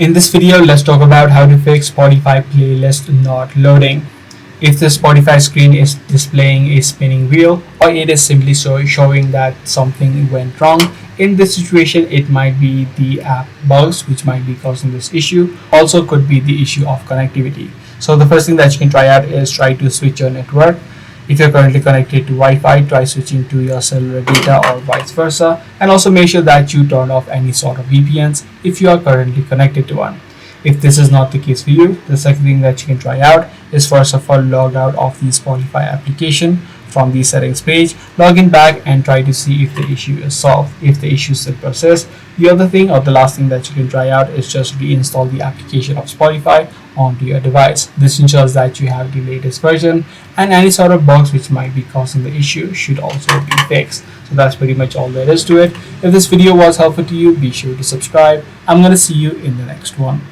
In this video, let's talk about how to fix Spotify playlist not loading. If the Spotify screen is displaying a spinning wheel or it is simply showing that something went wrong, in this situation it might be the app bugs which might be causing this issue. Also could be the issue of connectivity. So the first thing that you can try out is try to switch your network. If you're currently connected to Wi-Fi, try switching to your cellular data or vice versa, and also make sure that you turn off any sort of VPNs if you are currently connected to one. If this is not the case for you, the second thing that you can try out is first of all log out of the Spotify application from the settings page, log in back and try to see if the issue is solved. If the issue still persists, the other thing or the last thing that you can try out is just reinstall the application of Spotify onto your device. This ensures that you have the latest version and any sort of bugs which might be causing the issue should also be fixed. So that's pretty much all there is to it. If this video was helpful to you, be sure to subscribe. I'm going to see you in the next one.